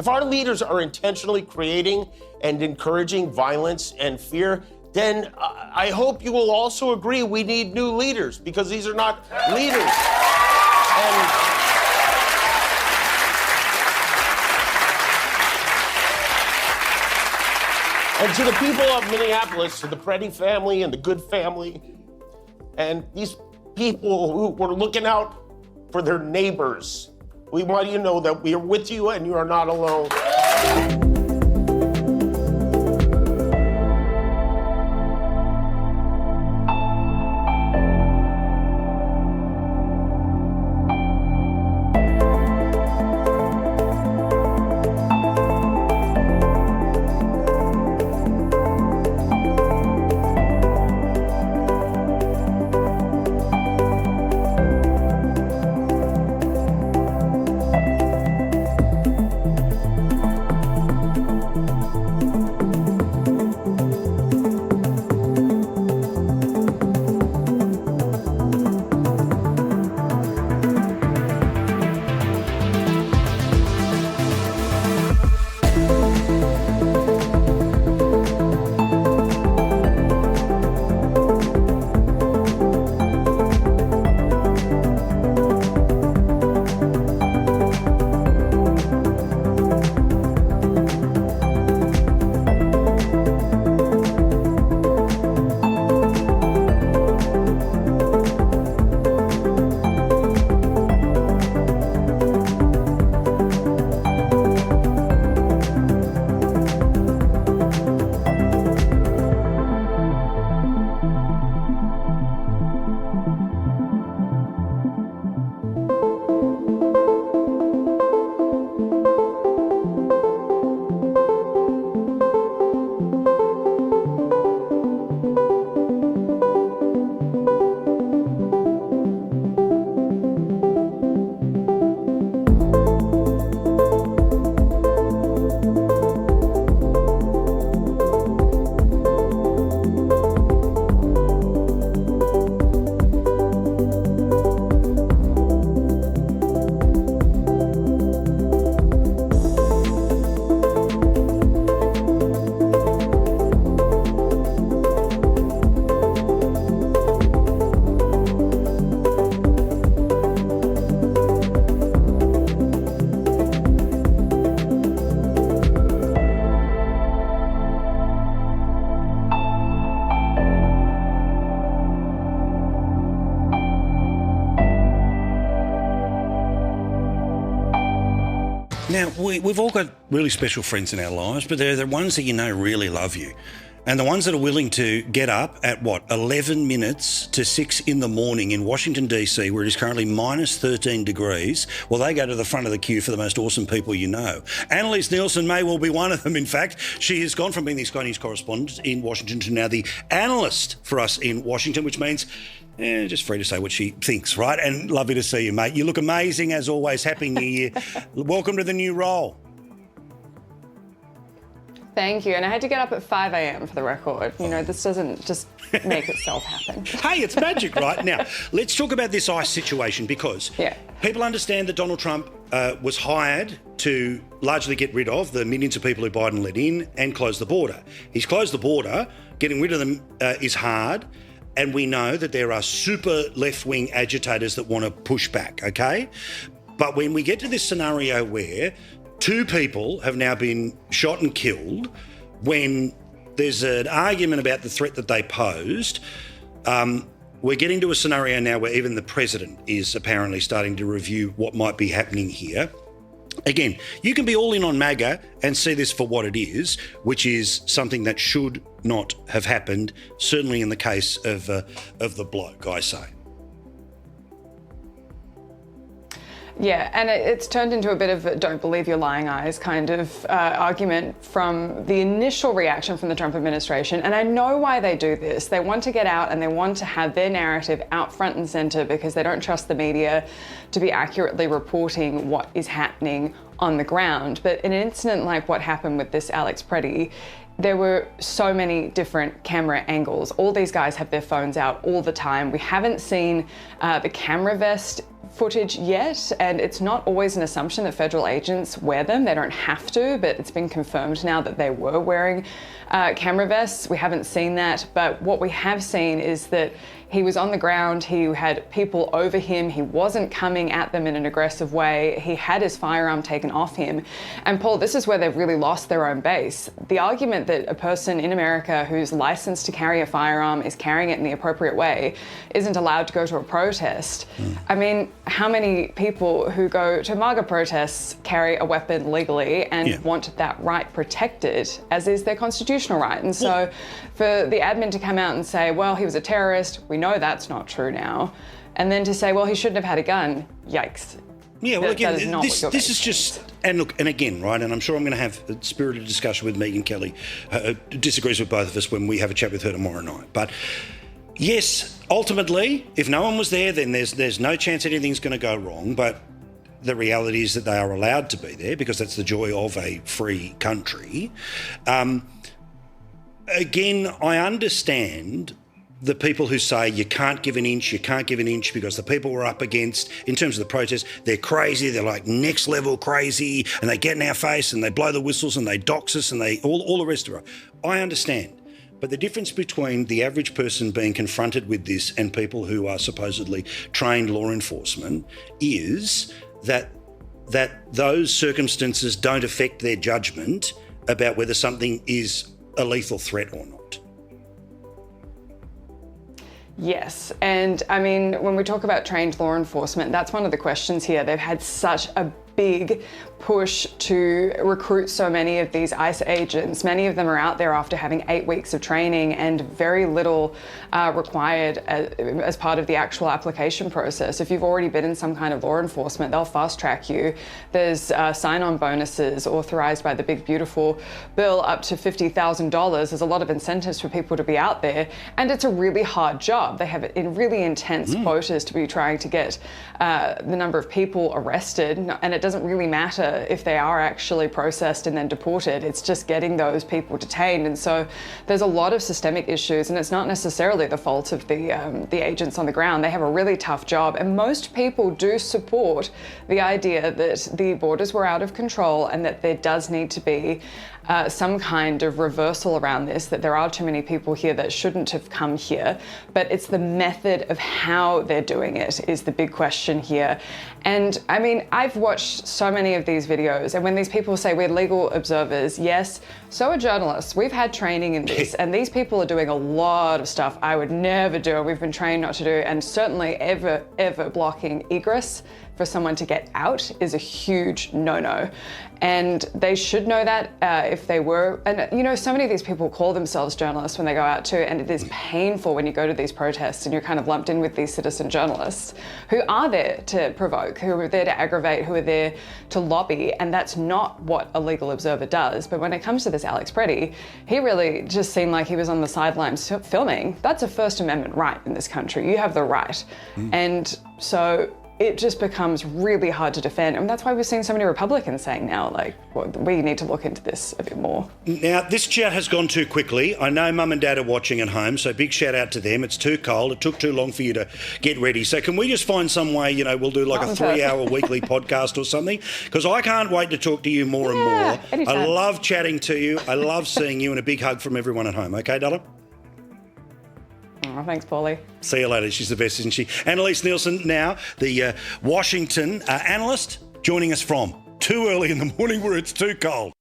If our leaders are intentionally creating and encouraging violence and fear, then I hope you will also agree we need new leaders, because these are not leaders. And to the people of Minneapolis, to the Pretti family and the Good family, and these people who were looking out for their neighbors, we want you to know that we are with you and you are not alone. Now, we've all got really special friends in our lives, but they're the ones that you know really love you. And the ones that are willing to get up at, 11 minutes to 6 in the morning in Washington, D.C., where it is currently minus 13 degrees, well, they go to the front of the queue for the most awesome people you know. Annalise Nielsen may well be one of them, in fact. She has gone from being the Sky News correspondent in Washington to now the analyst for us in Washington, which means just free to say what she thinks, right? And lovely to see you, mate. You look amazing, as always. Happy New Year. Welcome to the new role. Thank you. And I had to get up at 5 a.m. for the record. You know, this doesn't just make itself happen. Hey, it's magic, right? Now, let's talk about this ICE situation, because people understand that Donald Trump was hired to largely get rid of the millions of people who Biden let in and close the border. He's closed the border. Getting rid of them is hard. And we know that there are super left-wing agitators that want to push back, okay? But when we get to this scenario where 2 people have now been shot and killed, when there's an argument about the threat that they posed, we're getting to a scenario now where even the president is apparently starting to review what might be happening here. Again, you can be all in on MAGA and see this for what it is, which is something that should not have happened, certainly in the case of the bloke, I say. Yeah, and it's turned into a bit of a don't believe your lying eyes kind of argument from the initial reaction from the Trump administration. And I know why they do this. They want to get out and they want to have their narrative out front and center because they don't trust the media to be accurately reporting what is happening on the ground. But in an incident like what happened with this Alex Pretti, there were so many different camera angles. All these guys have their phones out all the time. We haven't seen the camera vest footage yet, and it's not always an assumption that federal agents wear them. They don't have to, but it's been confirmed now that they were wearing camera vests. We haven't seen that, but what we have seen is that he was on the ground, he had people over him, he wasn't coming at them in an aggressive way, he had his firearm taken off him. And Paul, this is where they've really lost their own base. The argument that a person in America who's licensed to carry a firearm is carrying it in the appropriate way isn't allowed to go to a protest. I mean, how many people who go to MAGA protests carry a weapon legally and want that right protected, as is their constitutional right? And so for the admin to come out and say, well, he was a terrorist, we know that's not true now, and then to say, well, he shouldn't have had a gun, yikes. Yeah, well, again, this is just... And look, and again, right, and I'm sure I'm going to have a spirited discussion with Megan Kelly, disagrees with both of us when we have a chat with her tomorrow night. But yes, ultimately, if no one was there, then there's no chance anything's going to go wrong. But the reality is that they are allowed to be there because that's the joy of a free country. Again, I understand the people who say you can't give an inch because the people we're up against, in terms of the protest, they're crazy, they're like next level crazy, and they get in our face and they blow the whistles and they dox us and they all the rest of it. I understand. But the difference between the average person being confronted with this and people who are supposedly trained law enforcement is that those circumstances don't affect their judgment about whether something is a lethal threat or not. Yes, and I mean, when we talk about trained law enforcement, that's one of the questions here. They've had such a big push to recruit so many of these ICE agents. Many of them are out there after having 8 weeks of training and very little required as part of the actual application process. If you've already been in some kind of law enforcement, they'll fast track you. There's sign-on bonuses authorized by the big beautiful bill up to $50,000. There's a lot of incentives for people to be out there, and it's a really hard job. They have really intense quotas to be trying to get the number of people arrested, and it doesn't really matter if they are actually processed and then deported. It's just getting those people detained. And so there's a lot of systemic issues, and it's not necessarily the fault of the agents on the ground. They have a really tough job, and most people do support the idea that the borders were out of control and that there does need to be some kind of reversal around this, that there are too many people here that shouldn't have come here. But it's the method of how they're doing it is the big question here. And I mean, I've watched so many of these videos, and when these people say we're legal observers, yes, so are journalists. We've had training in this, and these people are doing a lot of stuff I would never do, and we've been trained not to do, and certainly ever blocking egress for someone to get out is a huge no-no. And they should know that if they were, and you know, so many of these people call themselves journalists when they go out too, and it is painful when you go to these protests and you're kind of lumped in with these citizen journalists who are there to provoke, who are there to aggravate, who are there to lobby, and that's not what a legal observer does. But when it comes to this Alex Pretti, he really just seemed like he was on the sidelines filming. That's a First Amendment right in this country. You have the right. And so it just becomes really hard to defend. And that's why we've seen so many Republicans saying now, like, well, we need to look into this a bit more. Now, this chat has gone too quickly. I know Mum and Dad are watching at home, so big shout out to them. It's too cold. It took too long for you to get ready. So can we just find some way, you know, we'll do like a 3-hour weekly podcast or something? Because I can't wait to talk to you more and more. Anytime. I love chatting to you. I love seeing you, and a big hug from everyone at home. Okay, darling? Oh, thanks, Paulie. See you later. She's the best, isn't she? Annalise Nielsen now, the Washington analyst, joining us from too early in the morning where it's too cold.